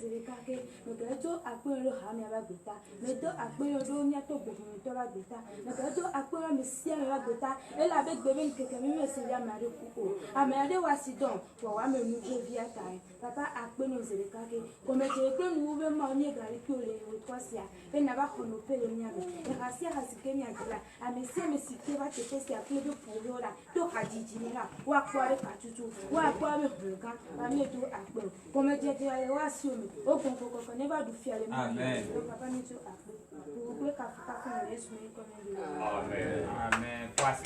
zélékake, mais que tu as pris le ham à la bêta, mais tu as pris le don à ton bout, mais tu as bêta, mais que tu as pris le messie à la bêta, et la bête bébé que quelqu'un me s'est bien marre coucou. À me aller voir si donc, pour voir me nouveau vie à taille. Papa a pris nos zélékake, comme tu es que nous voulons manier garicule et trois sia, et n'a pas conopé le mien, et rassia à ce qu'il y a là, à me si me si va te faire à plus de pour là, tu as dit, ou à quoi le patutu, ou à quoi le bulgan, à mieux tout à peu. Comme tu es allé voir sur nous, au concours qu'on ne va du fier les mains. Papa nous tout à peu. Pour que Kafka qu'on laisse nous comme un. Amen. Amen. Voici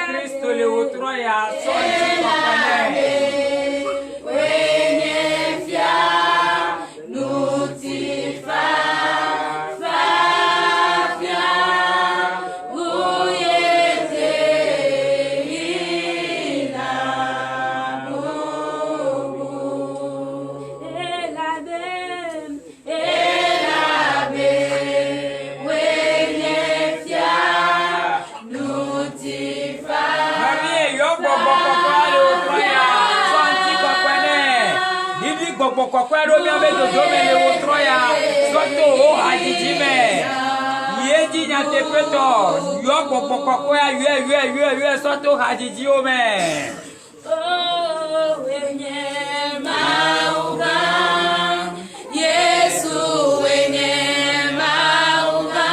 Cristo le utroya Pourquoi bien avec le domaine de Troya, surtout au Hadidime, Yedi n'a te péto, Yoko pourquoi yé, surtout Hadidiome. Oh, Wenye Mauga, Yesu, Wenye Mauga,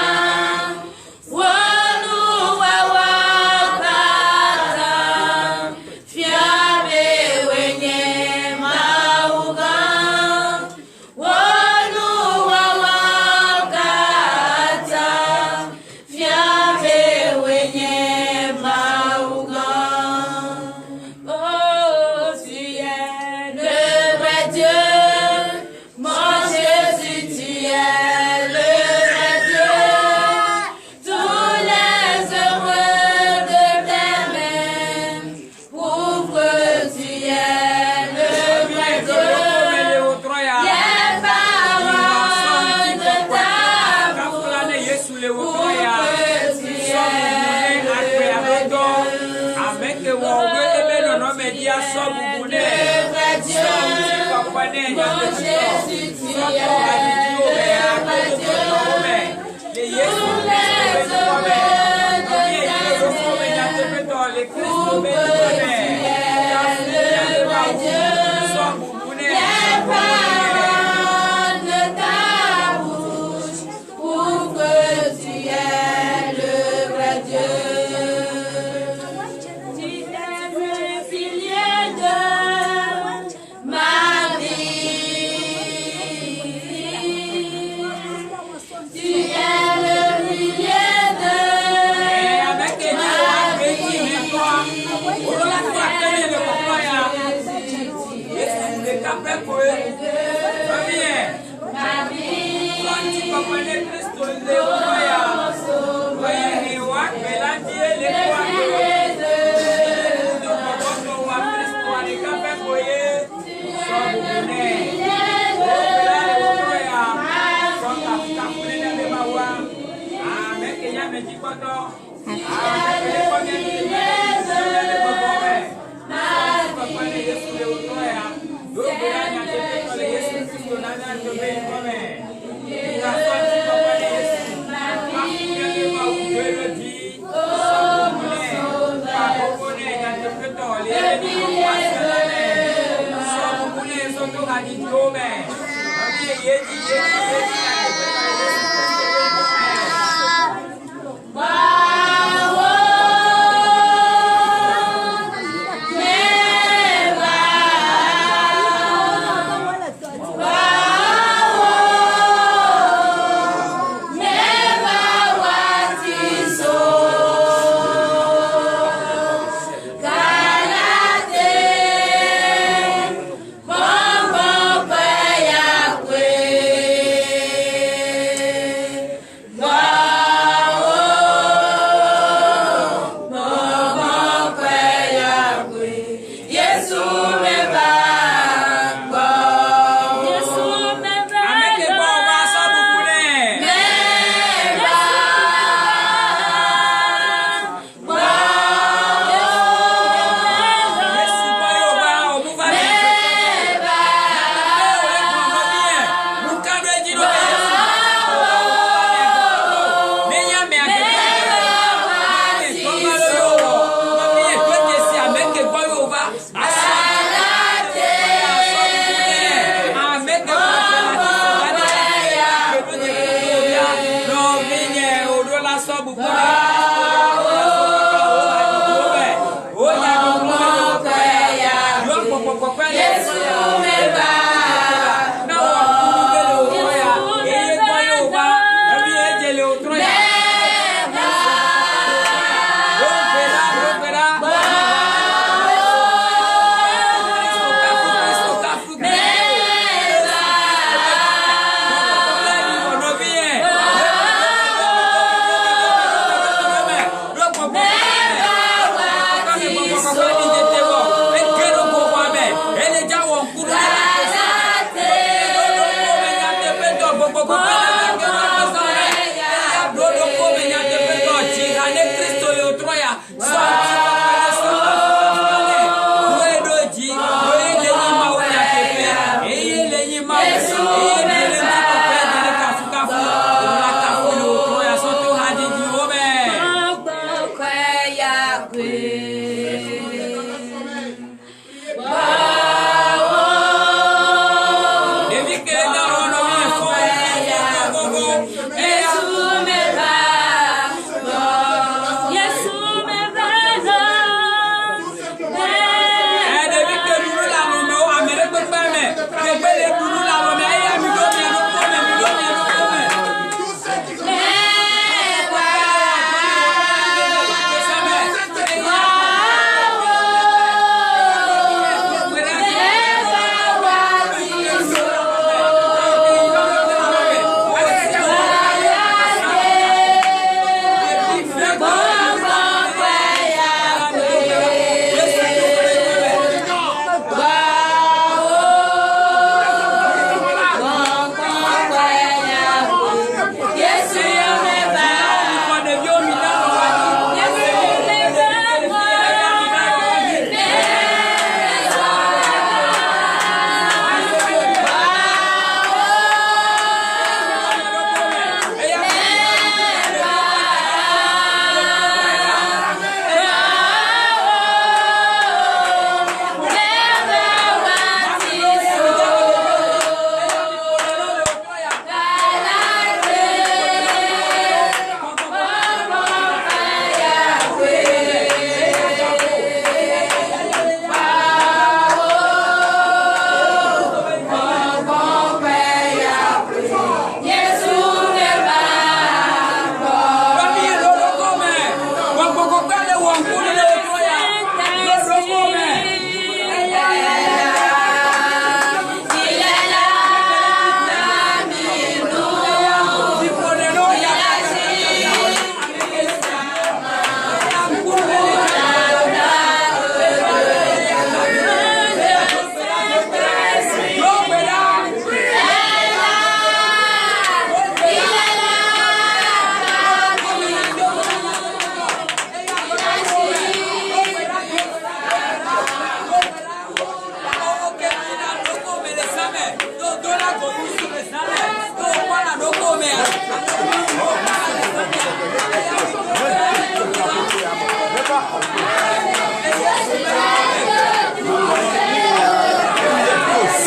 Wanu Wawakata, Fiabe Wenye Mauga.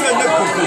Seigneur,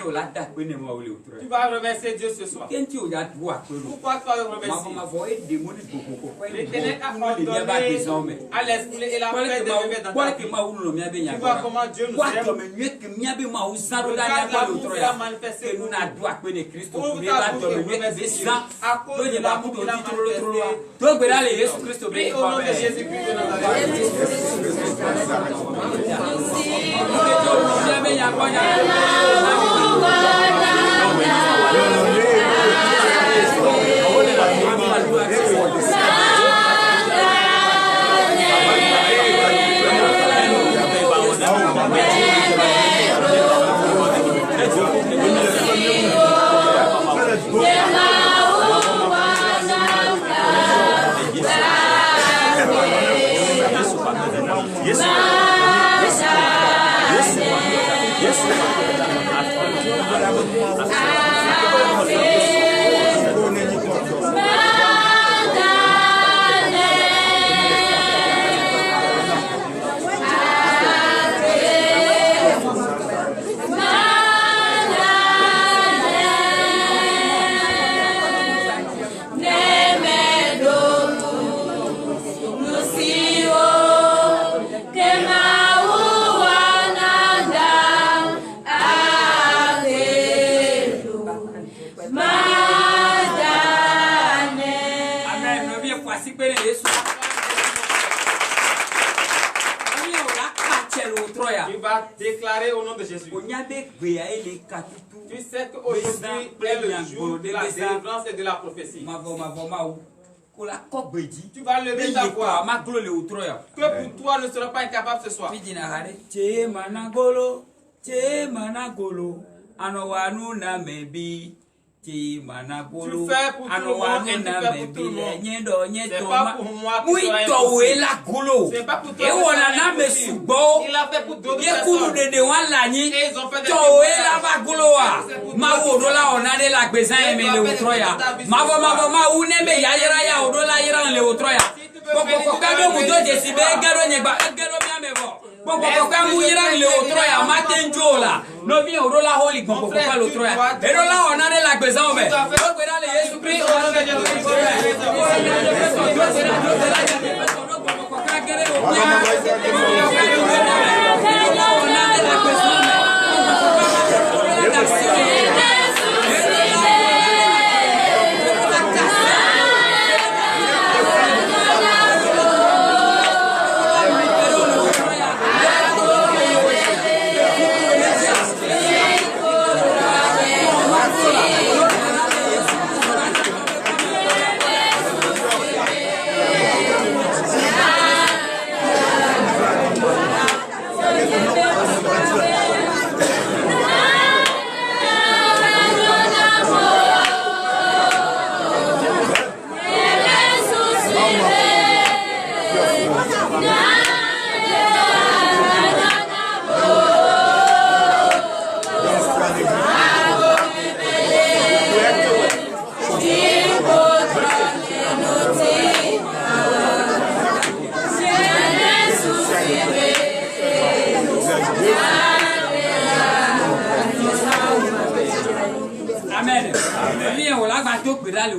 au la date que nous avons eu. Tu vas remercier Dieu ce soir. Quand tu as droit à Pourquoi toi le remercier? ma voix est démonique beaucoup. L'Éternel a ordonné à l'esprit et la paix de vivre dans ta vie. Tu vois comment Dieu nous aime. Regarde l'amour qu'il a manifesté pour nous. Ouvre ta bouche et remercie Dieu. À cause de l'amour qu'il a manifesté. Prie au nom de Jésus-Christ de Nazareth. Tu vas déclarer au nom de Jésus. Tu sais qu'aujourd'hui est le jour de la délivrance et de la prophétie. Tu vas lever ta voix. Que pour toi ne sera pas incapable ce soir. Tu fais pour tout le monde et tu fais pour tout le monde. C'est pas pour moi qui sera impossible. C'est pas pour toi qui sera impossible. Il a fait pour d'autres personnes. Et ils ont fait des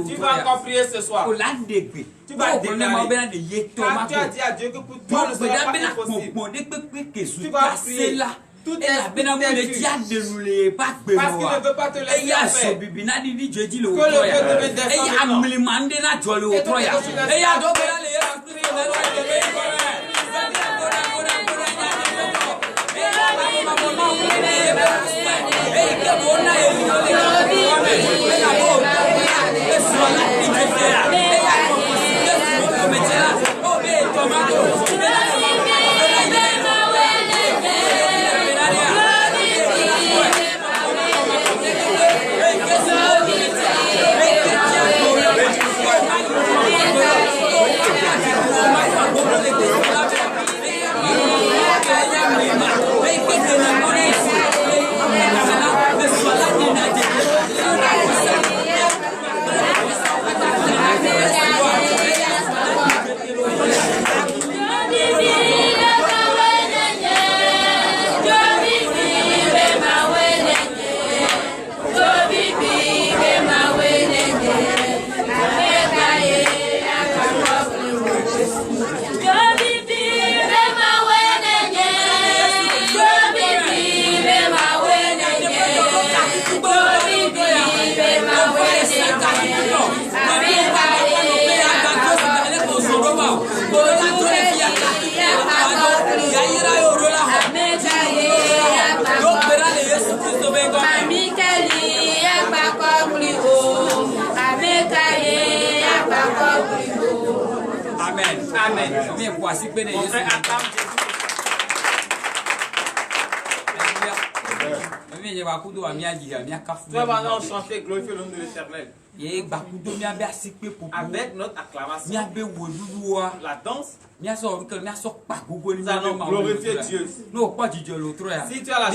Tu vas encore prier ce soir. Tu vas déclarer. Tu as dit à Dieu que pour toi ne sera pas impossible. Tu vas prier. Tout est parce qu'il ne veut pas te laisser en paix. Que le feu devienne descendre. voici que Mon frère, acclame Jésus. Tu vas maintenant chanter, glorifier le nom de l'Éternel. Avec notre acclamation, la danse, nous allons glorifier Dieu. Si tu as la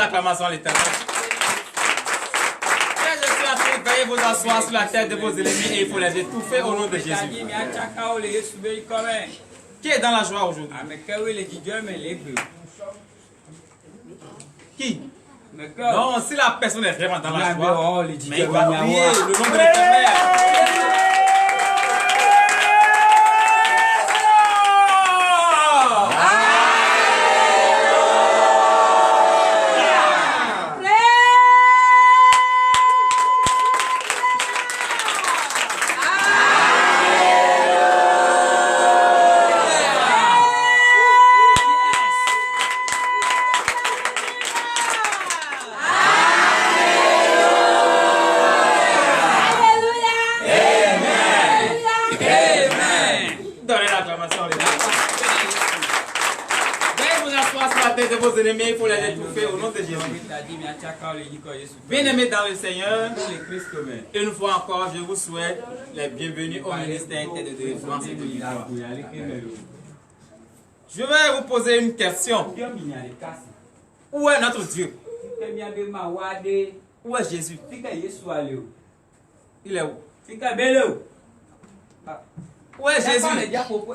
l'acclamation à l'Éternel. Je suis en train de veiller vous asseoir sur la tête de vos ennemis et il faut les étouffer au nom de Jésus. Qui est dans la joie aujourd'hui? Qui? Non, si la personne est vraiment dans la joie, mais il va prier le nom de l'Éternel. De vos ennemis, il faut les étouffer au nom de Jésus. Bien-aimés dans le Seigneur, une fois encore, je vous souhaite les bienvenus au ministère de délivrance et de victoire. Je vais vous poser une question. Où est notre Dieu? Où est Jésus? Il est où? Où est Jésus?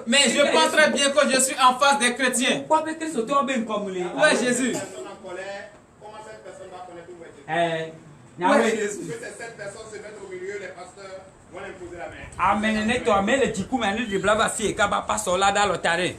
Mais je pense très bien que je suis en face des chrétiens. Où est Jésus? Comment cette personne va connaître où est Jésus? Où est Jésus? Que cette personne se mette au milieu, les pasteurs vont l'imposer la main. Amen. Ne toi mais le tikou mais ne blava fi ka ba passer là dans le terrain.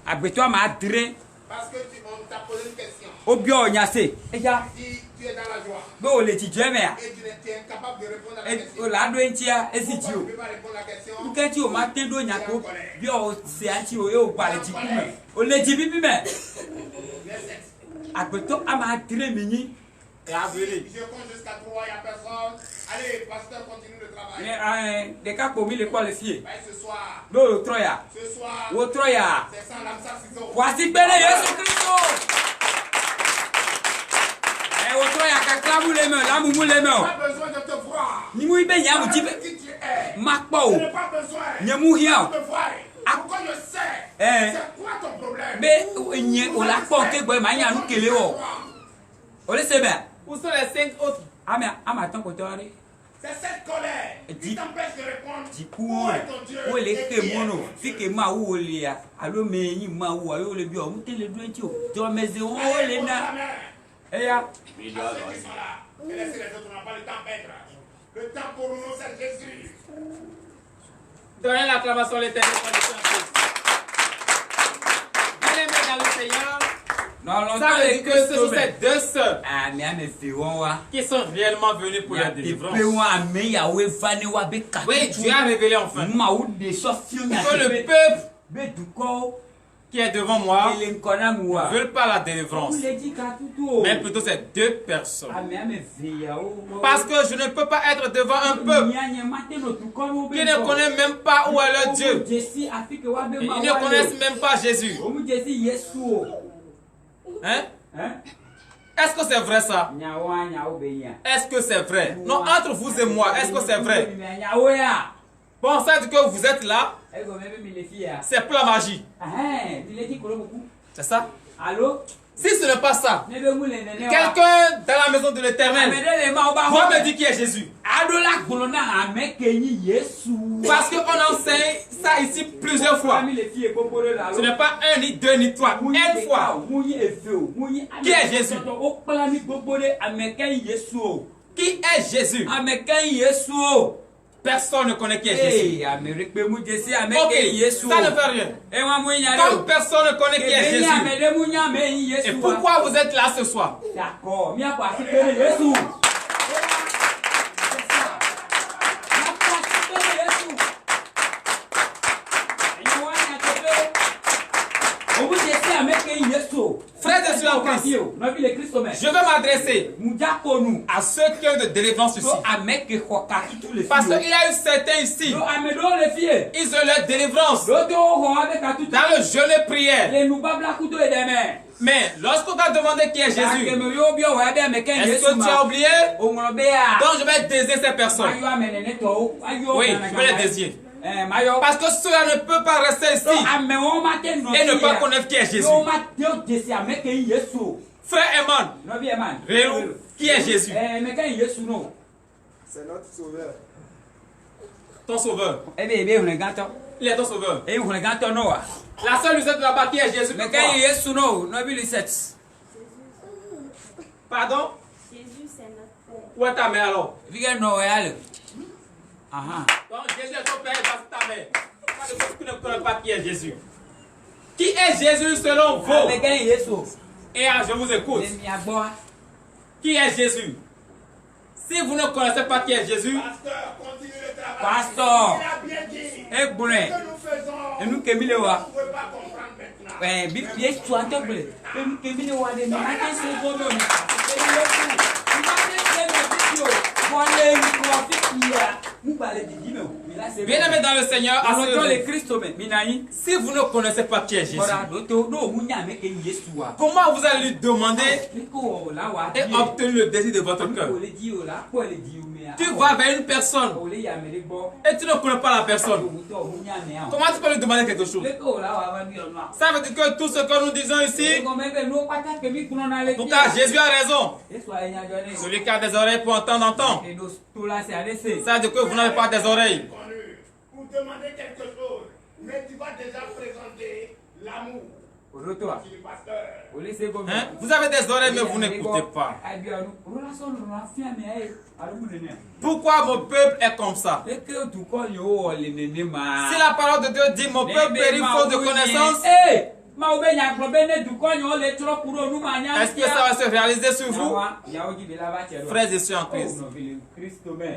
Agbeto ma dre. Parce que on t'a posé une question. Obio nyase. Eja. Si tu es dans la joie. Bo le ti jeme a. Et tu es incapable de répondre à la E question. o la do entia Pourquoi tu esitio. ne peux pas répondre à la question? Nketi o ma tendo nyako. Bi o se anti o e o pa le tikou me. O le ti bibi me. Agbeto ama dre mini. Je compte jusqu'à 3, il n'y a personne. Allez, pasteur, continue le travail. Mais de ka ko mi le ko le fie. Bah, ce soir. Bo troya. Ce soir. O troya. C'est sans l'âme, sans ciseaux. Voici bene Yesu Kristo. E o troya ka klamu le me, la mu mu le me o. Pas besoin de te voir. Ni mu ibe nya mu ti Qui tu es. makpo Je o. n'ai pas besoin. Nyemu hia de o. me voir. Pourquoi je sais. C'est quoi ton problème? Be nye o la pon ke gbo ma nya nu kele o. O le se be. Où sont les 5 autres? Ama tan ko tori. C'est cette colère qui t'empêche de répondre. Jiku Où est ton Dieu? o le Et ke qui est mono ton fi Dieu? ke ma wo le ya. Alo me yin ma wo ayo le bi o mu tele do enti o. Do meze o Allez, le pose la na. main. E ya. À ceux qui sont là. Et laissez les autres, on n'a pas le temps d'être. Le temps pour nous, c'est Jésus. Donnez l'acclamation à l'Éternel pour le Saint-Christ. Bien-aimés dans le Seigneur, Non, ça veut dire que ce sont ces deux sœurs Ah, mais ame fi won wa. qui sont réellement venues pour la délivrance. Pe won ame ya we fane wa be ka. Oui, Dieu a révélé enfin Ma ou de so fi o nya. que le peuple be du ko qui est devant moi ele nkona mu wa. ne veut pas la délivrance, O le di ka tutu o. mais plutôt ces deux personnes. Ame fi ya o. Parce que je ne peux pas être devant un peuple qui ne connaît même pas où est leur Dieu. Ils ne connaissent même pas Jésus. Hein? Est-ce que c'est vrai ça? Est-ce que c'est vrai? Non, entre vous et moi, est-ce que c'est vrai? Bon, ça dit que vous êtes là, c'est pour la magie. C'est ça? Si ce n'est pas ça, quelqu'un dans la maison de l'Éternel va me dire qui est Jésus. Parce qu'on enseigne ça ici plusieurs fois. Ce n'est pas un, ni deux, ni trois. Une fois. Qui est Jésus? Qui est Jésus? Personne ne connaît qui est Jésus. Ok, ça ne fait rien. Comme personne ne connaît qui est Jésus. Et pourquoi vous êtes là ce soir? D'accord. Frères et sœurs en Christ, je vais m'adresser à ceux qui ont de délivrance ici. Parce qu'il y a eu certains ici, ils ont leur délivrance dans le jeûne et prière. Mais lorsqu'on t'a demandé qui est Jésus, est-ce que tu as oublié? Donc je vais désigner ces personnes. Oui, je vais les désigner. Parce que cela ne peut pas rester ici et ne pas connaître qui est Jésus. Frère Eman, No bi man. Relou, qui est Jésus? Me kan Yesu no. C'est notre sauveur. Ton sauveur. Ebe hune ganto. Il est ton sauveur. E hune ganto no wa. La seule Lucette là-bas qui est Jésus. Me Pourquoi? kan Yesu no, no bi lisset. Pardon? Jésus, c'est notre Père. Où est ta mère alors? Vige no ya le. Aha. Donc Jésus est ton père et voici ta mère. Pas de cause que tu ne connais pas qui est Jésus. Qui est Jésus selon vous? Me kan Yesu. Et je vous écoute. Mi agbo. Qui est Jésus? Si vous ne connaissez pas qui est Jésus, Pasteur, continue le travail. Pasteur. Il a bien dit. E gbune. Ce que nous faisons, E nu kemile wa. vous ne pouvez pas comprendre maintenant. Bi Yesu antogle. E nu kemile wa de me ma ke se go me. E Yesu. Ma ke se me video. Wale ni ko fikia. Mu bale di me o. Mi la se. bien-aimés dans le Seigneur, Alors dans le Christ me minani. si vous ne connaissez pas qui est Jésus, Ora do to do mu nya me ke Yesu wa. comment vous allez lui demander Ko la wa. et obtenir le désir de votre cœur? Ko le di o la, ko le di o me. Tu vas vers une personne O le ya me le bo. et tu ne connais pas la personne. Comment tu peux lui demander quelque chose? Ça veut dire que tout ce que nous disons ici, en tout cas, Jésus a raison. Celui qui a des oreilles pour entendre, entend. Ça veut dire que vous n'avez pas des oreilles. Connu pour demander quelque chose, mais tu vas déjà présenter l'amour. Du pasteur. Hein? Vous avez des oreilles, mais vous n'écoutez pas. Pourquoi mon peuple est comme ça? Si la parole de Dieu dit mon peuple périt faute de connaissance, est-ce que ça va se réaliser sur vous? Frères et sœurs en Christ.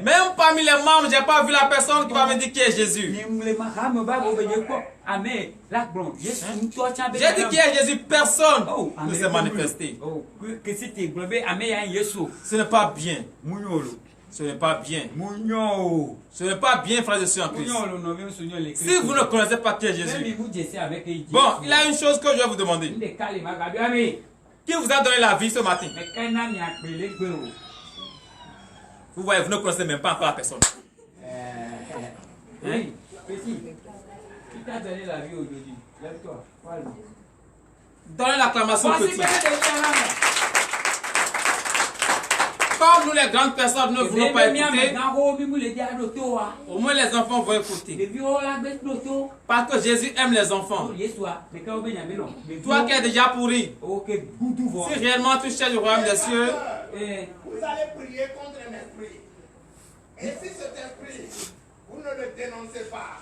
Même parmi les membres, je n'ai pas vu la personne qui va me dire qui est Jésus. J'ai dit qui est Jésus, personne ne s'est manifesté. Ce n'est pas bien. Ce n'est pas bien. Ce n'est pas bien, frères et sœurs en Christ. Si vous ne connaissez pas qui est Jésus, bon, il y a une chose que je vais vous demander. Qui vous a donné la vie ce matin? Vous voyez, vous ne connaissez même pas encore la personne. Hein? Petit, qui t'a donné la vie aujourd'hui? Lève-toi. Donnez l'acclamation petit. Comme nous les grandes personnes ne voulons pas écouter, au moins les enfants vont écouter. Parce que Jésus aime les enfants. Toi qui es déjà pourri, si réellement tu cherches le royaume des cieux, Vous allez prier contre un esprit. Et si cet esprit, vous ne le dénoncez pas,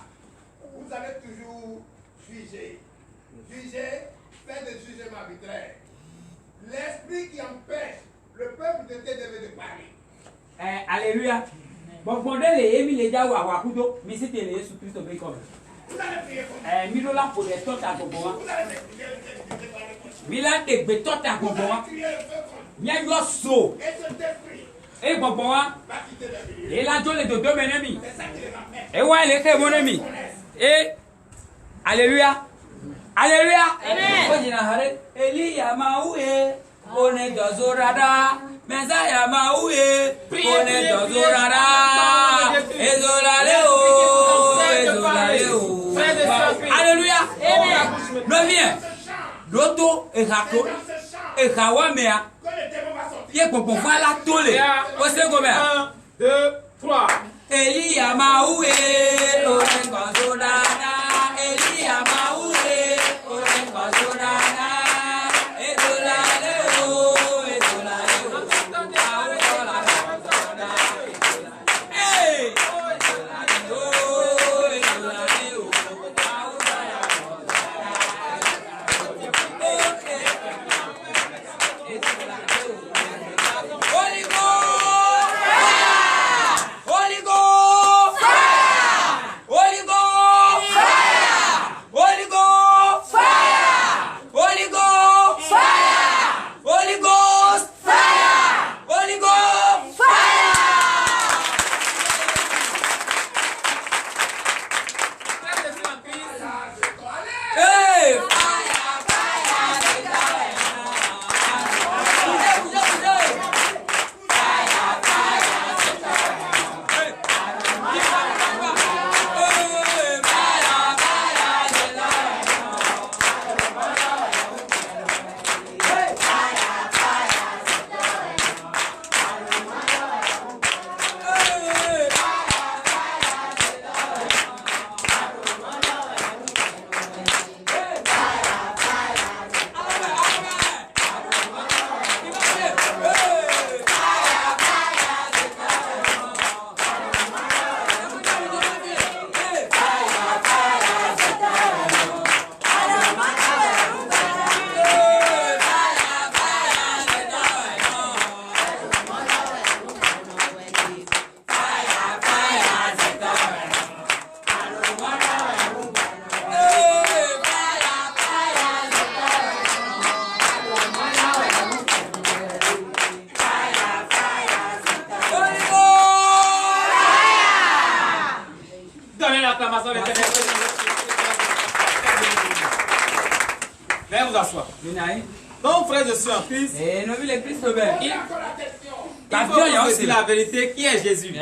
vous allez toujours juger. Juger, faire des jugements arbitraires. L'esprit qui empêche le peuple de Dieu de parler. Alléluia. Bon, les émis les gars, wakudo, mais c'était les Jésus Christ au comme. Vous allez prier contre Milola pour les totes à Goboa. vous allez prier contre Milan de bétote à vous Goboa. allez crier le feu contre. Mia yo so. Et cet esprit Et Goboa. va quitter le milieu. Et la jole de deux ennemis. C'est ça qui les empêche. Et ouais, les frères, mon ami. Et Alléluia. Alléluia. Amen. Elia Maoué. On est dans Zorada. Messiah Maoué. On est dans Zorada. Ezolaleo. Alléluia. Non, viens. L'auto est raccord. Et Kawamea. Que le démon va sortir. Yé pour pouvoir la toller. Au second. 1, 2, 3. Elia Maoué. On est dans Zorada. Elia Maoué. On est dans Zorada. Holy Ghost! l'acclamation de l'éternel. Venez vous asseoir. Donc, frère, je suis en Christ. Il faut vous dire la vérité. Qui est Jésus?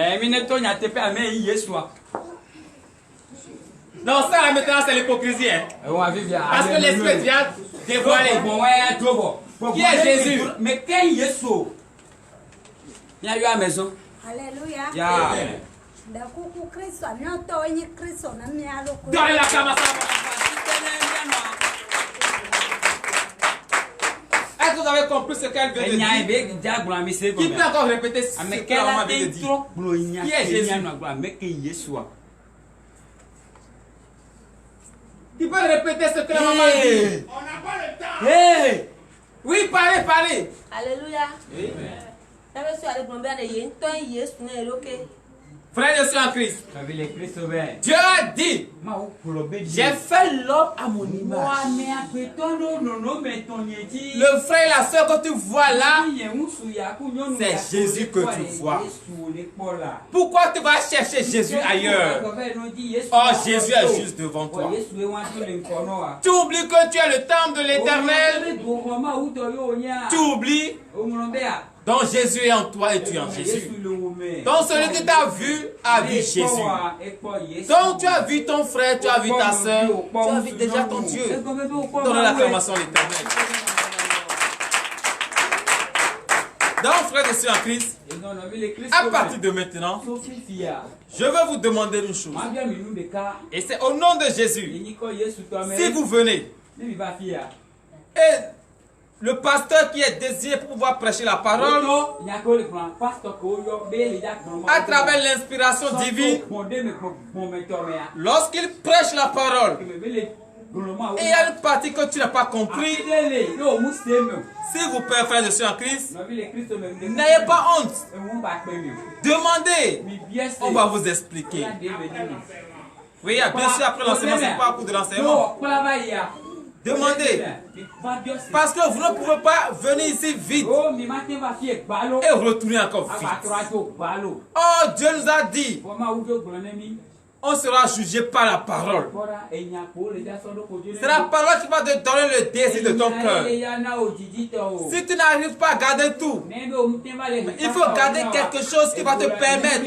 Non, ça là maintenant c'est l'hypocrisie. Hein? Parce que l'esprit vient dévoiler. Qui est Jésus? Mais qui est Jésus? Il y a eu à la maison. Alléluia. Dans l'acclamation. Est-ce que vous avez compris ce qu'elle veut dire? Qui peut encore répéter ce que la maman vient de dire? Qui est Jésus? Qui peut répéter ce que la maman dit? On n'a pas le temps. Oui, parlez. Alléluia. Frère, je suis en Christ. Dieu a dit, j'ai fait l'homme à mon image. Le frère et la soeur que tu vois là, c'est Jésus que tu vois. Pourquoi tu vas chercher Jésus ailleurs? Oh, Jésus est juste devant toi. Tu oublies que tu es le temple de l'Éternel. Tu oublies. Donc Jésus est en toi et tu es en Jésus. Donc celui qui t'a vu a vu Jésus. Donc tu as vu ton frère, tu as vu ta soeur, tu as vu déjà ton Dieu. Donne l'acclamation à l'Éternel. Donc frère, je suis en Christ. À partir de maintenant, je veux vous demander une chose. Et c'est au nom de Jésus. Si vous venez et le pasteur qui est désigné pour pouvoir prêcher la parole, à travers l'inspiration divine, lorsqu'il prêche la parole, et il y a une partie que tu n'as pas compris, s'il vous plaît, frère, je suis en Christ, n'ayez pas honte. Demandez, on va vous expliquer. Oui, bien sûr, après l'enseignement, ce n'est pas à cause de l'enseignement. Demandez. Parce que vous ne pouvez pas venir ici vite et retourner encore vite. Oh, Dieu nous a dit, on sera jugé par la parole. C'est la parole qui va te donner le désir de ton cœur. Si tu n'arrives pas à garder tout, il faut garder quelque chose qui va te permettre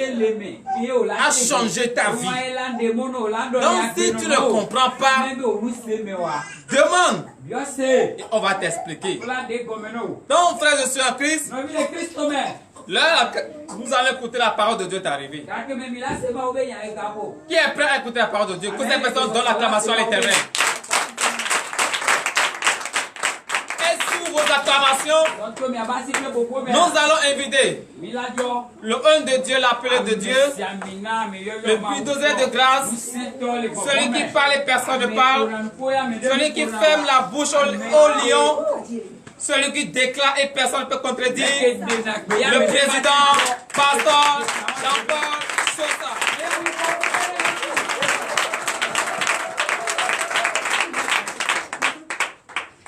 à changer ta vie. Donc si tu ne comprends pas, demande. Et on va t'expliquer. Donc frère, je suis en Christ. Là, nous allons écouter la parole de Dieu t'arriver. Qui est prêt à écouter la parole de Dieu? Que cette personne donne l'acclamation à l'Éternel. Et sur vos acclamations, nous allons inviter le un de Dieu, l'appelé de Dieu, le bulldozer de grâce, celui qui parle et personne ne parle, celui qui ferme la bouche au lion, celui qui déclare et personne ne peut contredire, le président, pasteur Jean-Paul Sosa.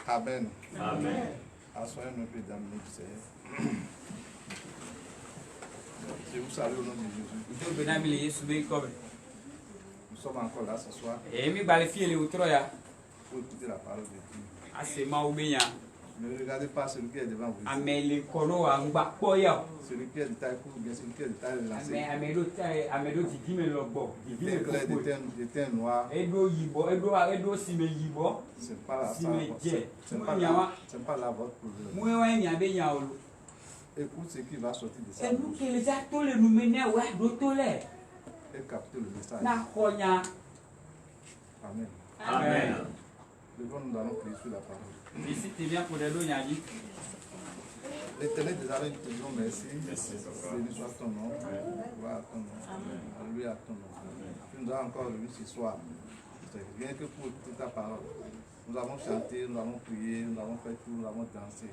Amen. Amen. Assoyez-nous, mesdames et Seigneur. Je vous salue au nom de Jésus. Nous sommes encore là ce soir pour écouter la parole de Dieu. Ne regardez pas celui qui est devant vous. Celui qui est de taille courte, celui qui est de taille lancée. Des teints noirs. C'est pas la vôtre problème. Écoute ce qui va sortir de sa bouche. Et captez le message. Amen. Amen. Devant nous allons prier sur la parole. L'Éternel des armées, nous te disons merci. Béni soit ton nom. Gloire à ton nom. Alléluia à ton nom. Tu nous as encore réunis ce soir. Rien que pour écouter ta parole. Nous avons chanté, nous avons prié, nous avons fait tout, nous avons dansé.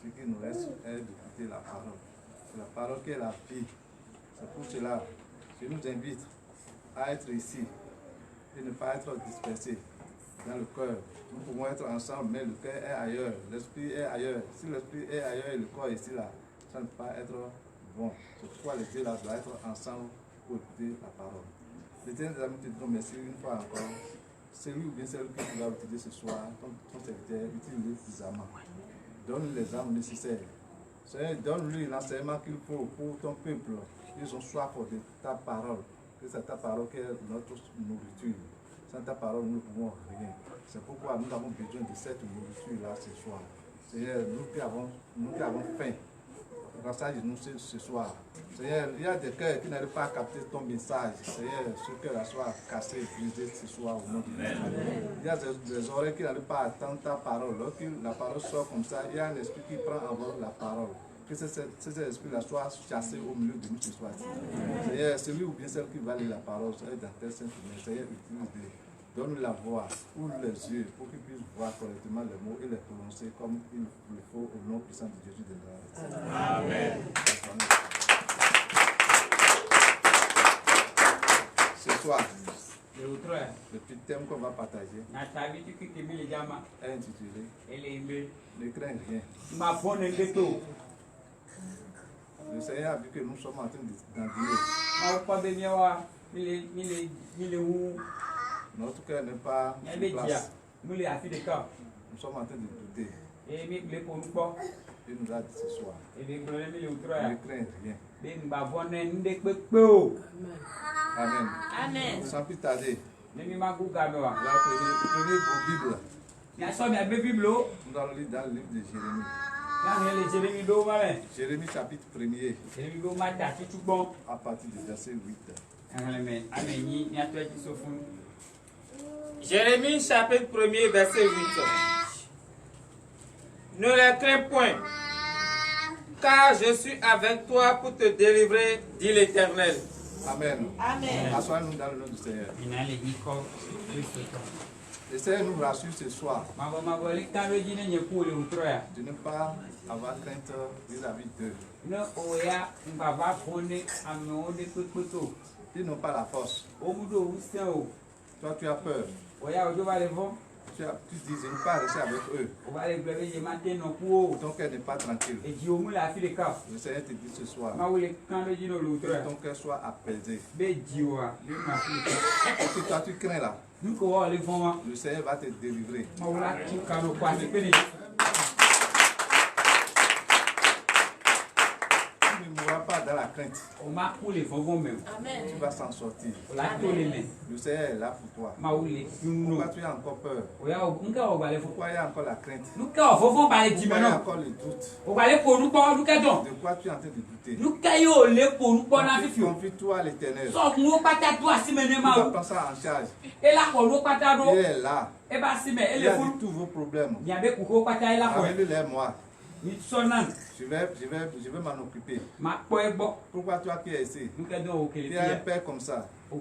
Ce qui nous reste est d'écouter la parole. C'est la parole qui est la vie. C'est pour cela que je nous invite à être ici et ne pas être dispersés dans le cœur. Nous pouvons être ensemble, mais le cœur est ailleurs, l'esprit est ailleurs. Si l'esprit est ailleurs et le corps est ici, là, ça ne peut pas être bon. C'est pourquoi les deux là doivent être ensemble pour écouter la parole. L'Éternel des armées te dit merci une fois encore. Celui ou bien celle que tu vas utiliser ce soir, ton serviteur, utilise les armes. Donne les armes nécessaires. Seigneur, donne-lui l'enseignement qu'il faut pour ton peuple. Ils ont soif de ta parole. Que c'est ta parole qui est notre nourriture. Sans ta parole, nous ne pouvons rien. C'est pourquoi nous avons besoin de cette nourriture-là ce soir. Seigneur, nous qui avons faim, rassage-nous ce soir. Seigneur, il y a des cœurs qui n'arrivent pas à capter ton message. Seigneur, ce cœur soit cassé, brisé ce soir au nom de Jésus. Il y a des oreilles qui n'arrivent pas à entendre ta parole. Lorsque la parole sort comme ça, il y a un esprit qui prend en vol la parole. Que cet esprit-là soit chassé au milieu de nous ce soir. Seigneur, celui ou bien celle qui va lire la parole, Seigneur, dans tel sens, Seigneur, utilise-les. Donne la voix, ouvre les yeux pour qu'ils puissent voir correctement les mots et les prononcer comme il le faut au nom puissant de Jésus de Nazareth. Amen. Ce soir, le petit thème qu'on va partager est intitulé Ne crains rien. Le Seigneur a vu que nous sommes en train d'endurer. Notre cœur n'est pas en place. Nous sommes en train de douter. Il nous a dit ce soir. Ne crains rien. Amen. Amen. Sans plus tarder, la première Bible. Nous allons lire dans le livre de Jérémie. Jérémie chapitre 1er. À partir du verset 8. Jérémie chapitre 1er verset 8. Ne les crains point, car je suis avec toi pour te délivrer, dit l'Éternel. Amen. Amen. Assoyons-nous dans le nom du Seigneur. Le Seigneur nous rassure ce soir de ne pas avoir crainte vis-à-vis d'eux. Ils n'ont pas la force. Toi, tu as peur. Tu dis, je ne peux pas rester avec eux. Ton cœur n'est pas tranquille. Le Seigneur te dit ce soir que ton cœur soit apaisé. Parce que toi, tu crains là. Le Seigneur va te délivrer. Tu ne mourras pas dans la crainte. Amen. Tu vas s'en sortir. Le Seigneur est là pour toi. Pourquoi tu as encore peur? Pourquoi il y a encore la crainte? Pourquoi il y a encore le doute? De quoi tu es en train de douter? Confie-toi à l'Éternel. Tu vas prendre ça en charge. Il est là. Il a dit tous vos problèmes. Amène-les-moi. Je vais m'en occuper. Pourquoi toi qui es ici? Tu as un père comme ça. Qui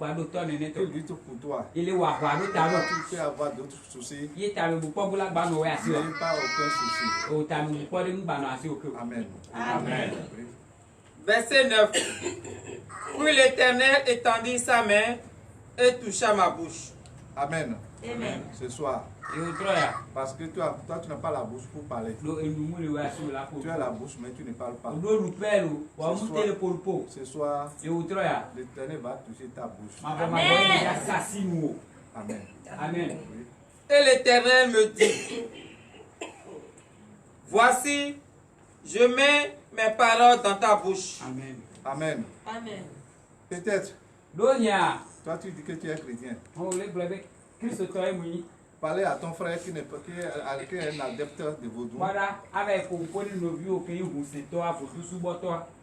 lutte pour toi. Tu peux avoir d'autres soucis. Il n'y a pas aucun souci. Amen. Amen. Verset 9. Puis l'Éternel étendit sa main et toucha ma bouche. Amen. Amen. Ce soir. Parce que toi, tu n'as pas la bouche pour parler. Tu as la bouche, mais tu ne parles pas. Ce soir, l'Éternel va toucher ta bouche. Amen. Amen. Et l'Éternel me dit, voici, je mets mes paroles dans ta bouche. Amen. Amen. Peut-être, toi tu dis que tu es chrétien. Parler à ton frère qui est un adepte de vaudou.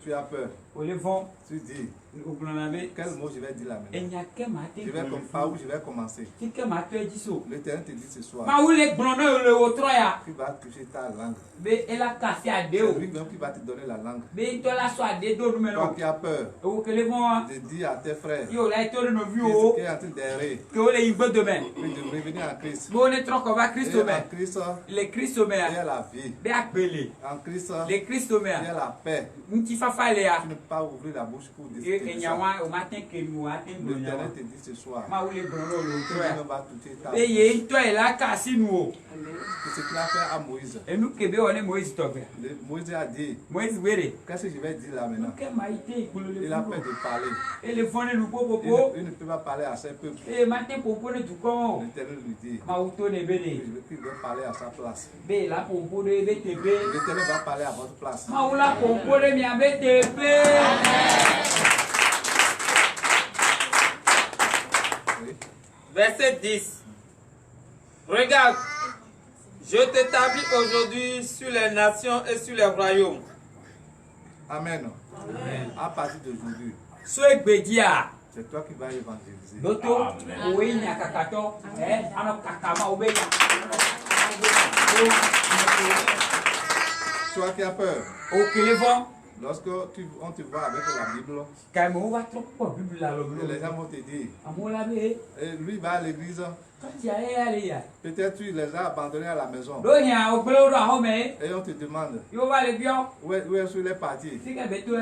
Tu as peur. Tu dis, quel mot je vais dire là maintenant? Par où je vais commencer? L'Éternel te dit ce soir, tu vas toucher ta langue. C'est lui-même qui va te donner la langue. Toi qui as peur de dire à tes frères qui est en train d'errer, de revenir en Christ. Et en Christ, il y a la vie. En Christ, il y a la paix. Tu ne peux pas ouvrir la bouche pour dire nyawa o matin que nous atteint le L'Éternel te dit ce soir. ma ou les bronos le Que troya Dieu va toucher ta et ye toi et la kasi nous que ce qu'il a fait à Moïse. et nous kebe on est Moïse tobia Moïse a dit, Moïse wéré qu'est-ce que je vais dire là maintenant? que maïté Il a peur de parler. et le fond nous popo Il ne peut pas parler à ses peuples. et matin popo ne tout comme L'Éternel lui dit ma ou to ne bene qu'il veut parler à sa place. be la popo de BTB L'Éternel va parler à votre place. ma ou la popo de mi BTB Oui. Verset 10. Regarde, je t'établis aujourd'hui sur les nations et sur les royaumes. Amen. À partir d'aujourd'hui, so egbedia c'est toi qui vas évangéliser. doto owe nya kakato ano kakama obe Toi qui as peur, o kelevon lorsque on te voit avec la Bible, kai mo wa trop po bible la lo et les gens vont te dire, amola be et lui va à l'église, kati aye ale ya peut-être tu les as abandonnés à la maison. do nya o gbelo do ahome Et on te demande, yo va le bio où est-ce qu'il est parti? sika beto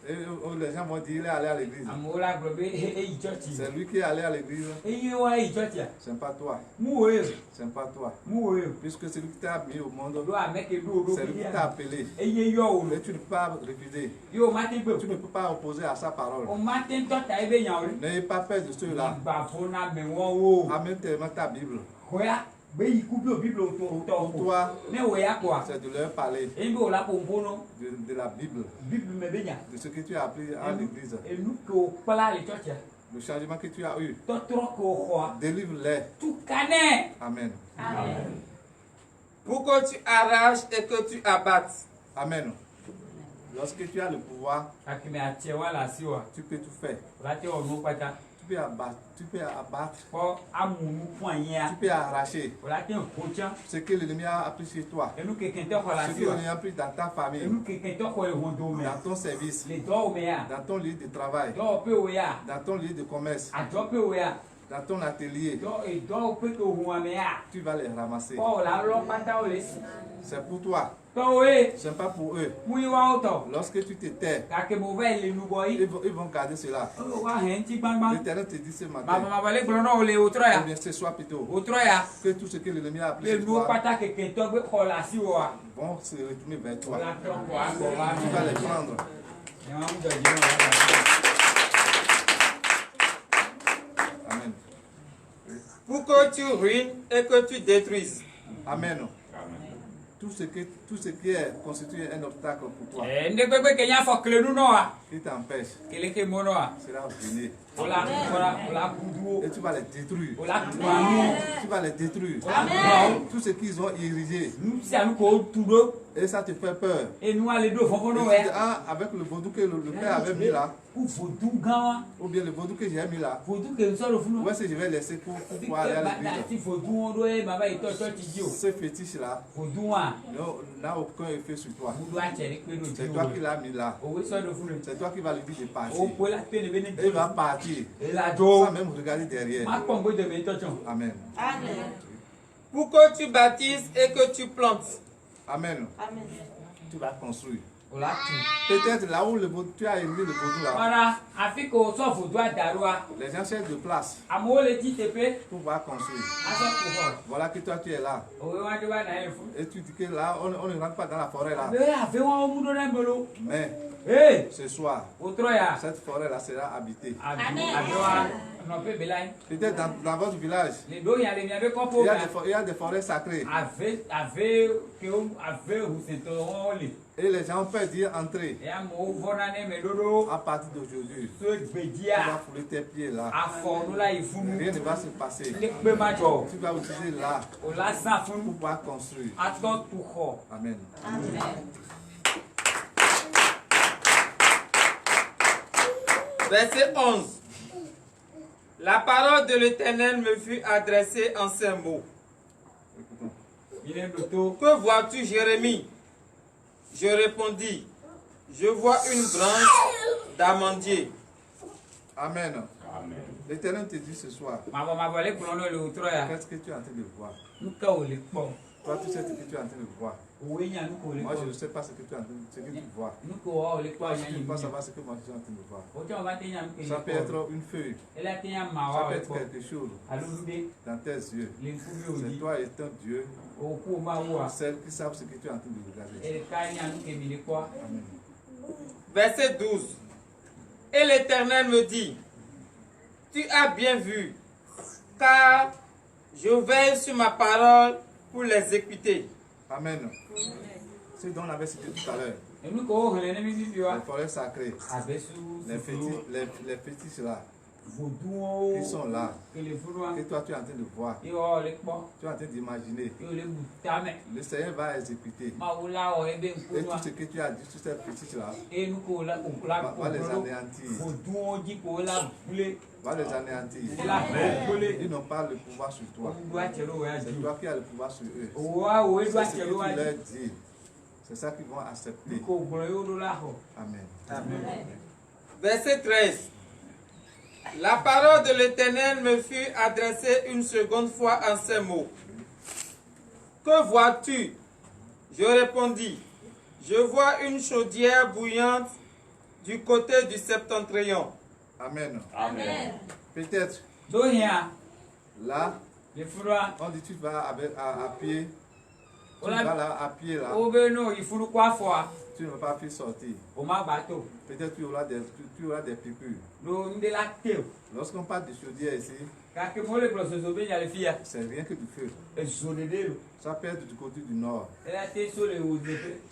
Et les gens vont dire, il est allé à l'église. amola globe e ichochi C'est lui qui est allé à l'église, e ye wa ichochi ce n'est pas toi. mu o Ce n'est pas toi. mu o Puisque c'est lui qui t'a mis au monde, do ameke do c'est lui qui t'a appelé. e ye yo o Et tu ne peux pas refuser. yo matin Tu ne peux pas opposer à sa parole. o matin to ta ebe nya o N'ayez pas peur de ceux-là. ba fona me won wo Amène tellement ta Bible. hoya be yiku bi bible o to Pour toi, ne wo ya kwa c'est de leur parler e bi o la pompo no de la Bible, bible me be nya de ce que tu as appris à l'église, e nu ko pala le chocha le changement que tu as eu. to tro ko ho Délivre-les. tu kane Amen. Pour que tu arraches et que tu abattes. Amen. Lorsque tu as le pouvoir, akime atie wala siwa tu peux tout faire. la te o no pata Tu peux abattre, ko amunu poanya tu peux arracher la te kocha ce que l'ennemi a appris chez toi, e nu ke kente ko la ce que siwa l'ennemi a appris dans ta e famille, nu ke kente ko e hondo me dans ton service, le do me ya dans ton lieu de travail, do pe o ya dans ton lieu de commerce, a do pe o ya dans ton atelier. do e do pe ko huwa me ya Tu vas les ramasser. ko la lo pata o le si C'est pour toi, to e ce n'est pas pour eux. mu wa o to Lorsque tu te tais, ka ke mo ve le nu boy ils vont garder cela. o wa hen ti gbangban L'Éternel te dit ce ma matin, ma ba le gboro no o le o tro ou ya bien ce soir plutôt, o tro ya que tout ce que l'ennemi a appris le chez nu toi pata ke ke to gbe ko la si wa vont se retourner vers o toi. la tro ko a ko wa Tu vas les prendre. e wa mu do ji no Amen. Pour que tu ruines et que tu détruises. Amen. Tout ce qui est constitué un obstacle pour toi, e nde gbe ke nya fo kle nu no wa qui t'empêche, kele ke mo no wa sera ruiné. o la kudu Et tu vas les détruire. o la tuanu Tu vas les détruire. Amen. Tout ce qu'ils ont érigé. nu si anu ko tu do Et ça te fait peur. e nu ale do fofo Et no tu we dis, ah, avec le vaudou que le père avait mis là, ku fodu gan wa ou bien le vaudou que j'ai mis là, fodu ke so lo funu où est-ce que je vais laisser pour aller à l'église? ti fodu won do e baba ito to ti ji o Ce fétiche-là fodu wa n'a aucun effet sur toi. budu a chere pe no ji C'est toi qui l'as mis là. o we so do funu C'est toi qui vas lui dire de o partir. po la pe ne be ne Et il va partir e la do sans même regarder derrière. ma pon go de me to chon Amen. Pour que tu bâtisses et que tu plantes. Amen. Tu vas construire. o la tu Peut-être là où tu as élevé le vaudou là, para afi ko so fodu adaru wa les gens cherchent de place amo le ti tepe pour pouvoir construire. aso ko ho Voilà que toi tu es là. o we wa de wa na e fu Et tu dis que là, on ne rentre pas dans la forêt là. be ave wa o mu do na melo Mais eh ce soir, o tro ya cette forêt là sera habitée. ave wa no pe be lai Peut-être dans votre village, le do ya le mi ave ko po il y a des forêts sacrées. ave ke o ave hu se to o le Et les gens peuvent dire entrer. ya mo vona ne me dodo À partir d'aujourd'hui, so tu vas gbedia fouler tes pieds là. afọ no la ifunu Rien ne va se passer. le pe ma jo Tu vas utiliser là o la san pour funu pouvoir construire. ato tu ho Amen. Verset 11. La parole de l'Éternel me fut adressée en ces mots. Écoutons. il est doto Que vois-tu, Jérémie? Je répondis, je vois une branche d'amandier. Amen. L'Éternel te dit ce soir, ma ba le kuno no le utro ya qu'est-ce que tu es en train de voir? nuka o le po Toi, tu sais ce que tu es en train de voir. Moi, je ne sais pas ce que tu vois. Tu peux pas savoir ce que moi je suis en train de voir. Ça peut être une feuille. Ça peut être quelque chose dans tes yeux. C'est toi et ton Dieu. Celles qui savent ce que tu es en train de regarder. Amen. Verset 12. Et l'Éternel me dit, tu as bien vu, car je veille sur ma parole pour l'exécuter. Amen. Ce dont on avait cité tout à l'heure. Les forêts sacrées. Les fétiches là. Qui sont là. Que toi tu es en train de voir. Tu es en train d'imaginer. Le Seigneur va exécuter. Et tout ce que tu as dit sur ces fétiches là. Va les anéantir. Va les anéantir. Ils n'ont pas le pouvoir sur toi. C'est toi qui as le pouvoir sur eux. C'est ce que tu leur dis. C'est ça qu'ils vont accepter. Amen. Amen. Verset 13. La parole de l'Éternel me fut adressée une seconde fois en ces mots. Que vois-tu? Je répondis. Je vois une chaudière bouillante du côté du septentrion. Amen. Amen. Peut-être. Là, on dit tu vas à pied. Tu vas là à pied là. Tu ne vas pas faire sortir. Peut-être tu auras des piqûres. Lorsqu'on parle de chaudière ici, c'est rien que du feu. Ça peut être du côté du nord.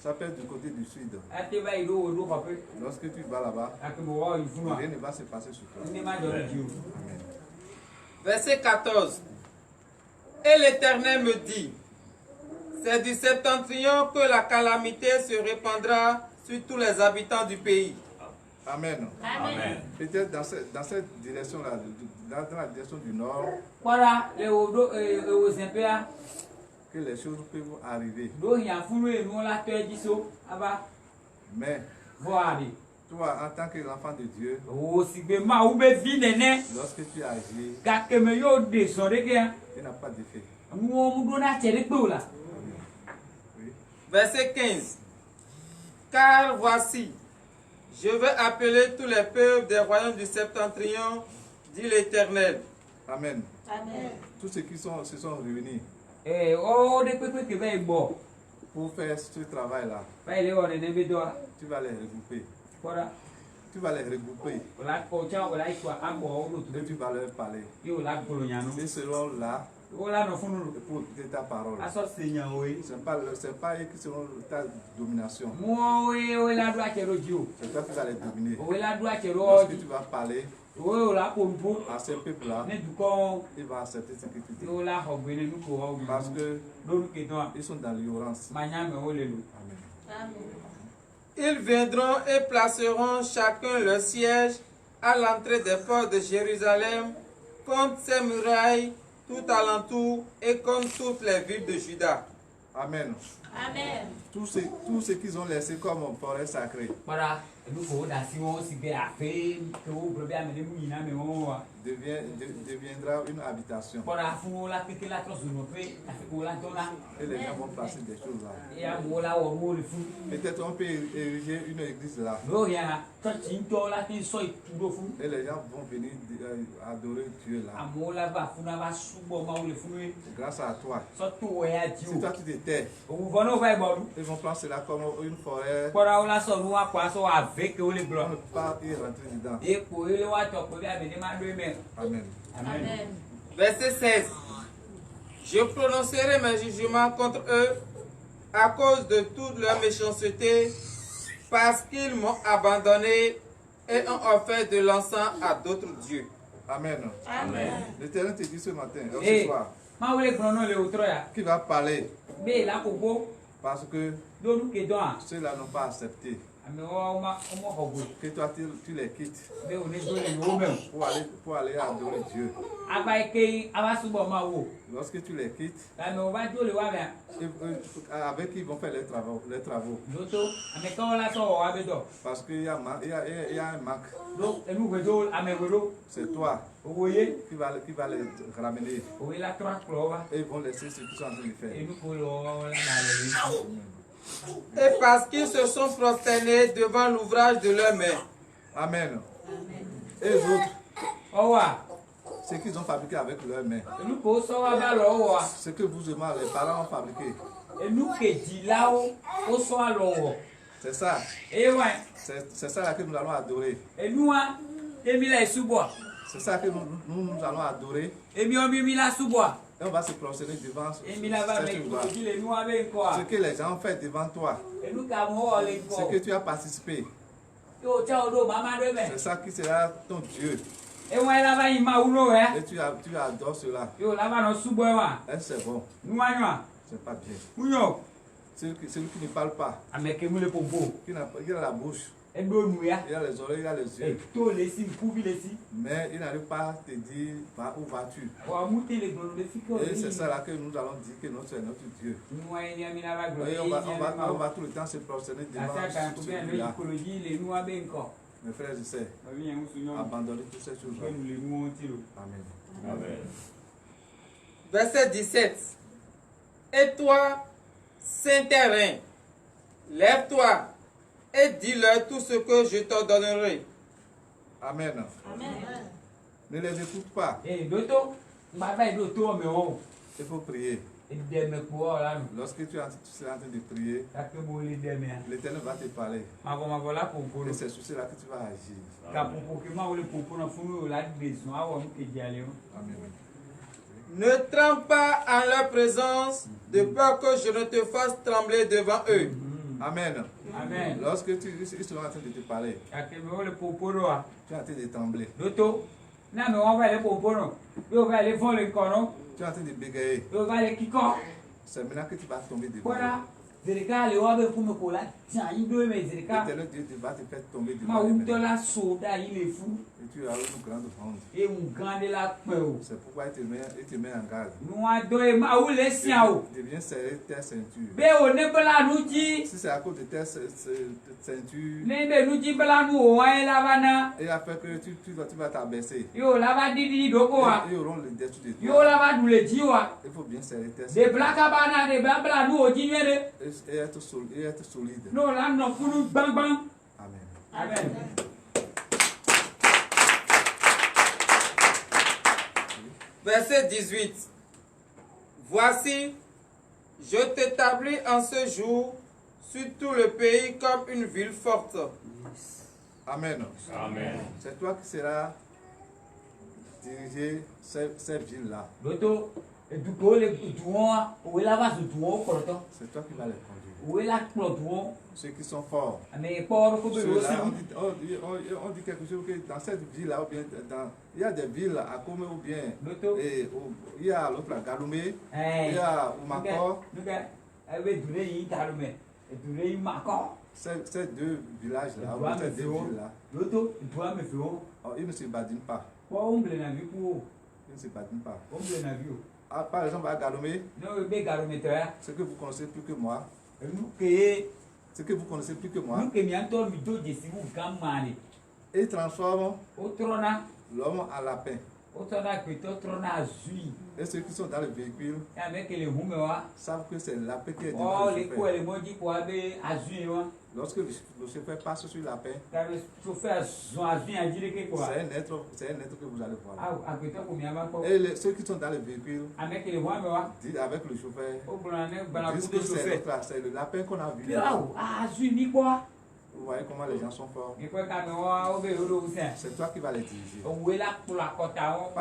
Ça peut être du côté du sud. Lorsque tu vas là-bas, rien ne va se passer sur toi. Amen. Verset 14. Et l'Éternel me dit, c'est du septentrion que la calamité se répandra sur tous les habitants du pays. Amen. Amen. Peut-être dans cette direction-là, dans la direction du nord, que les choses peuvent arriver. Mais, toi, en tant que l'enfant de Dieu, lorsque tu agis, tu n'as pas d'effet. Verset 15. Car voici, je vais appeler tous les peuples des royaumes du septentrion, dit l'Éternel. Amen. Amen. Tous ceux qui se sont réunis pour faire ce travail-là, tu vas les regrouper. Tu vas les regrouper. Et tu vas leur parler. Ils seront là pour écouter ta parole. Ce n'est pas eux qui seront ta domination. C'est toi qui vas les dominer. Lorsque tu vas parler à ce peuple-là, il va accepter ce que tu dis. Parce qu'ils sont dans l'ignorance. Amen. Ils viendront et placeront chacun leur siège à l'entrée des portes de Jérusalem, contre ses murailles, tout alentour et contre toutes les villes de Juda. Amen. Amen. Tout ce qu'ils ont laissé comme forêt sacrée deviendra une habitation. Et les gens vont placer des choses là. Peut-être on peut ériger une église là. Et les gens vont venir adorer Dieu là. Grâce à toi. Si toi tu te tais, ils vont prendre cela comme une forêt. On ne peut pas y rentrer dedans. Amen. Amen. Verset 16. Je prononcerai mes jugements contre eux à cause de toute leur méchanceté, parce qu'ils m'ont abandonné et ont offert de l'encens à d'autres dieux. Amen. Amen. L'Éternel te dit ce matin, ce soir, qui va parler parce que ceux-là n'ont pas accepté que toi tu les quittes pour aller adorer Dieu. Lorsque tu les quittes, avec qui ils vont faire les travaux. Parce qu'il y a un manque. C'est toi qui va les ramener. Et ils vont laisser ce qu'ils sont en train de faire. et parce qu'ils se sont prosternés devant l'ouvrage de leurs mains. Amen. Et les autres, Owa. ce qu'ils ont fabriqué avec leurs mains, Nous ko so wa ba lo wa. ce que vous et moi, les parents ont fabriqué, E nous ke di la o so wa lo wo. c'est ça. E wa. C'est ça là que nous allons adorer. E nous a emi la subo. C'est ça que nous allons adorer. Emi o mi la subo. Et on va se prosterner devant Emi la ba me cette ko gloire. di le nous ave ko. Ce que les gens ont fait devant toi, E nous ka mo o le ce ko. que tu as participé, Yo cha o do mama do me. c'est ça qui sera ton Dieu. E wa la ba yi ma ulo e. Et tu adores cela. Yo la ba no subo wa. Et c'est bon, Nous a yo. c'est pas bien. Unyo. Celui qui ne parle pas, Ameke mu le pompo. qui n'a pas, il a la bouche, E do nu ya. il a les oreilles, il a les E yeux, to le si ku bi le si. mais il n'arrive pas à te dire où vas-tu. Wa mu te le gbo le fi ko. Et c'est ça là que nous allons dire que notre c'est notre Dieu. Nous a ni mi la ba gbo. Et on va tout le temps se prosterner devant Asa ka ko bien le celui-là. écologie le nous a ben ko. Mes frères et sœurs, Ba bi en su yo. abandonnez toutes ces choses. Que nous le nous tiro. Amen. Verset 17. Et toi, Saint-Terrain, lève-toi et dis-leur tout ce que je t'ordonnerai. Amen. Ne les écoute pas. Eh doto. Ba ba doto me o. Il faut prier. E de me ko la nu. Lorsque tu es en train de prier, Ta ke mo le de me. l'Éternel va te parler. Ma ko la pompo. Et c'est sur cela que tu vas agir. Ka pompo ke ma o le pompo na funu la besoin a wo mu ke jale o. Amen. Ne tremble pas en leur présence, de peur que je ne te fasse trembler devant eux. Amen. Amen. Lorsque ils sont en train de te parler, Ka ke me o le pompo ro a. tu es en train de trembler. Doto. Na me wa ba le pompo no. Yo va le fon le kono. Tu es en train de bégayer. Yo va le kiko. C'est maintenant que tu vas tomber devant. Voilà. Zerika le wa be ku me ko la. Tiens, il do me zerika. L'Éternel Dieu va te faire tomber Ma devant. ou les to mains. la soda il est fou. Et tu as une grande honte. E un grande la pe o. C'est pourquoi il te met en garde. Nou a do e ma ou le sian o. Deviens serré tes ceintures. Be o ne bela nou ji. Si c'est à cause de tes ceintures, Ne be nou ji bela nou o wa e la bana. et a fait que tu vas t'abaisser. Yo la ba didi do ko wa. Ils auront le dessus de Yo toi. la ba du le ji wa. Il faut bien serrer tes De ceintures blaka bana de ba bela nou o ji nyere. et être solide. No la no funu bang bang. Amen. Amen. Verset 18. Voici, je t'établis en ce jour sur tout le pays comme une ville forte. Amen. C'est toi qui seras diriger ces villes-là. Doto du ko le duon o la ba su duon ko to. C'est toi qui vas les conduire. O la klo duon. Ceux qui sont forts. Mais por ko be o Ceux-là, si. on dit quelque chose que dans cette ville-là, ou bien il y a des villes à Kome ou bien, Doto. il y a l'autre à Galumé, Eh. il y a Oumakor. Nuga ebe dure yi tarume. Dure yi mako. Ces deux villages-là, ou Doit ces me deux faire. villes-là, Doto doit me faire. ils ne se badinent pas. Ko umble na vi ku. Ils ne se badinent pas. Umble na vi o. Ah, par exemple, à Galumé, No be garume to ya. ce que vous connaissez plus que moi, Nu ke ce que vous connaissez plus que moi, nu ke mi anto mi do je si u gamani. ils transforment O trona. l'homme en lapin. O trona ke to trona azui. Et ceux qui sont dans le véhicule Ya me ke le hume wa. savent que c'est le lapin qui est Oh devant le le ko chauffeur. le moji ko abe azui wa. Lorsque le chauffeur passe sur le lapin, Ka be chauffeur zo azui ajire ke ko. c'est un être que vous allez voir. Ah, akwete ko mi aba ko. Et ceux qui sont dans le véhicule, Ame ke le hume wa. disent avec le chauffeur, O bula ne bala disent ku que de chauffeur. c'est le lapin qu'on a vu. Yo, azui ni kwa. Vous voyez comment les gens sont forts. Ni kwa ka me wa o be o do se. C'est toi qui vas les diriger. O we la kula kota o.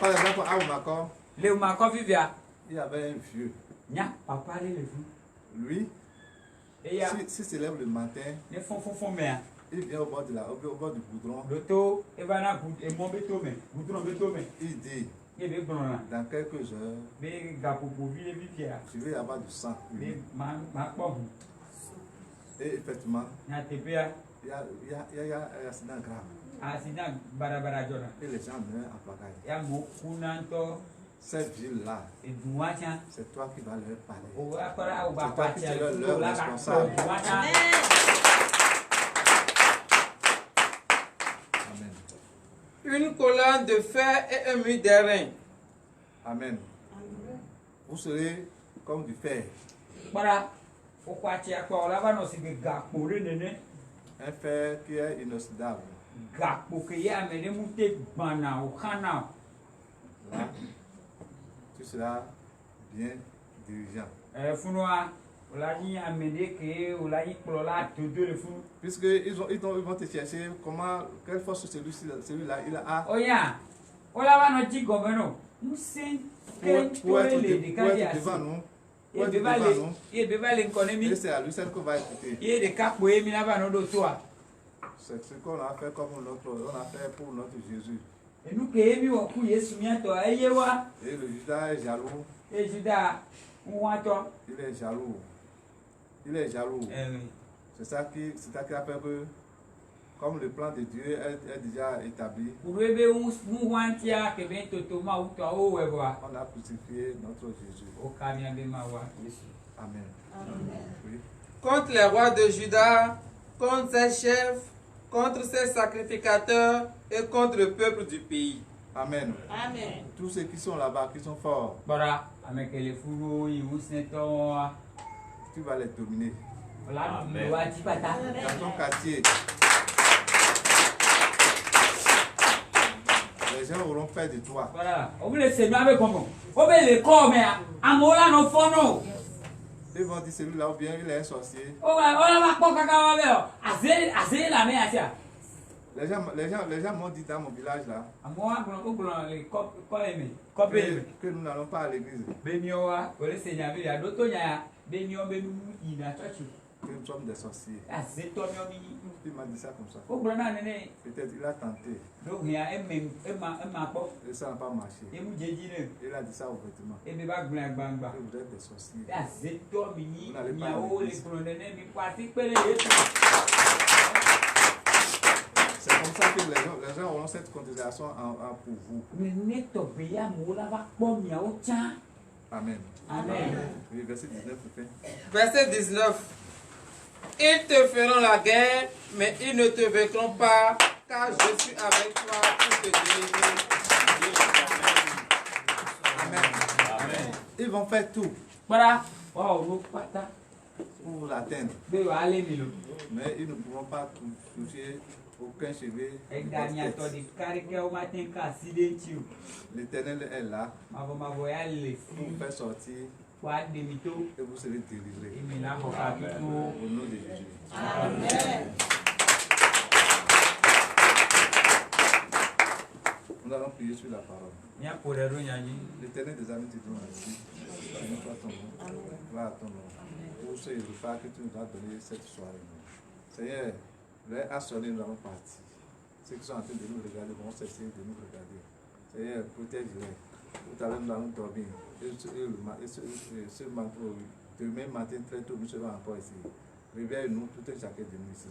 Par exemple, à Oumakor, Le ma ko vivia. il y avait un vieux. Nya papa le fu. Lui, E ya s'il se lève le matin, ne fon me. il vient au bord du goudron, Loto e va na ku e mo be to me. Gudron be to me. il dit, E be gbona. dans quelques heures, Be ga popo vi e vivia. je vais avoir du sang. Be ma po. Et effectivement, Nya te pe ya. il y a un accident grave. Accident barabara jona. Et les gens meurent en pagaille. Ya mo kunanto Cette ville-là, e duwa cha. c'est toi qui vas leur parler. O akora o ba C'est toi pa qui cha. seras leur La ka responsable. duwa cha. Amen. Une colonne de fer et un mur d'airain. Amen. vous serez comme du fer. Voilà. Pourquoi tu as quoi là-bas, non, c'est que gakpo de nene. Un fer qui est inoxydable. Gakpo que y a amené monter bana au canal. Là, tu seras bien dirigeant. Funwa, on l'a dit amené que on l'a dit pour là tout le fou. Puisque ils vont te chercher comment, quelle force celui-là il a. Oh ya, on l'a va notre gouvernement. Nous c'est Pour être devant nous. Il devait l'économie. Et c'est à lui seul qu'on va écouter. Il est des cas pour éminer avant nous toi. C'est ce qu'on a fait comme on a fait pour notre Jésus. Et nous qui aimons au coup Jésus toi et yewa. Et le Judas est jaloux. Et Judas, on voit toi. Il est jaloux. Il est jaloux. C'est ça qui a fait que, comme le plan de Dieu est déjà établi, Pour bébé nous wantia que ben totoma ou toi ou ewa. on a crucifié notre Jésus. Au camion de ma wa. Amen. Oui. Contre les rois de Juda, contre ses chefs, contre ses sacrificateurs et contre le peuple du pays. Amen. Amen. Tous ceux qui sont là-bas, qui sont forts, Bara, avec les fourreaux, ils vous s'étonnent. tu vas les dominer. Voilà, nous va dire pas Dans ton quartier, les gens auront peur de toi. Voilà, on veut le Seigneur avec comment? On veut le corps, mais à Mola, non, fono. Ils vont dire celui-là ou bien il est un sorcier. On va pas caca, azé la main, ça. Les gens m'ont dit dans mon village là À moi, on prend les copes, que nous n'allons pas à l'église, Benioa, on le Seigneur, il y a d'autres, Benio, il a touché. que nous sommes des sorciers. Azé, toi, Il m'a dit ça comme ça. on prend un nez. Peut-être il a tenté Donc, il y a un pop, et ça n'a pas marché. et vous j'ai dit, Il a dit ça ouvertement. et me va blanc, bang, Que vous êtes des sorciers. azé, toi, mini, Vous n'allez pas miao, à les l'église. colonels, mais quoi, c'est que les C'est comme ça que les gens auront cette contestation pour vous. mais net to beya mola va pom miao cha. Amen. Amen. Oui, verset 19, peut Verset 19. Ils te feront la guerre, mais ils ne te vaincront pas, car je suis avec toi pour te délivrer. Amen. Ils vont faire tout Para, wow, no pata. pour l'atteindre. Be wa ale mi lo. Mais ils ne pourront pas toucher aucun cheveu. E de dani votre ato tête. di kari ke o matin ka accident you. L'Éternel est là Mavo ya le pour fi. vous faire sortir Wa de mi to. et vous serez délivrés. E mi la ho ka bi to. Au nom de Jésus. Amen. Nous allons prier sur la parole. Nya pore ro nya yi. L'Éternel des armées te donne ainsi. Béni soit ton nom. Gloire à ton nom. Pour ce repas que tu nous as donné cette soirée. Seigneur, l'heure a sonné, nous allons partir. Ceux qui sont en train de nous regarder vont cesser de nous regarder. Seigneur, protège-les. Tout à l'heure, nous allons dormir. Demain matin, très tôt, nous serons encore ici. Réveille-nous, tout et chacun de nous ici.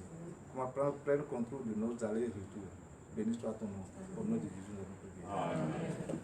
Comment prendre contrôle de nos allées et retours. Béni soit ton nom. Au nom de Jésus, nous allons prier.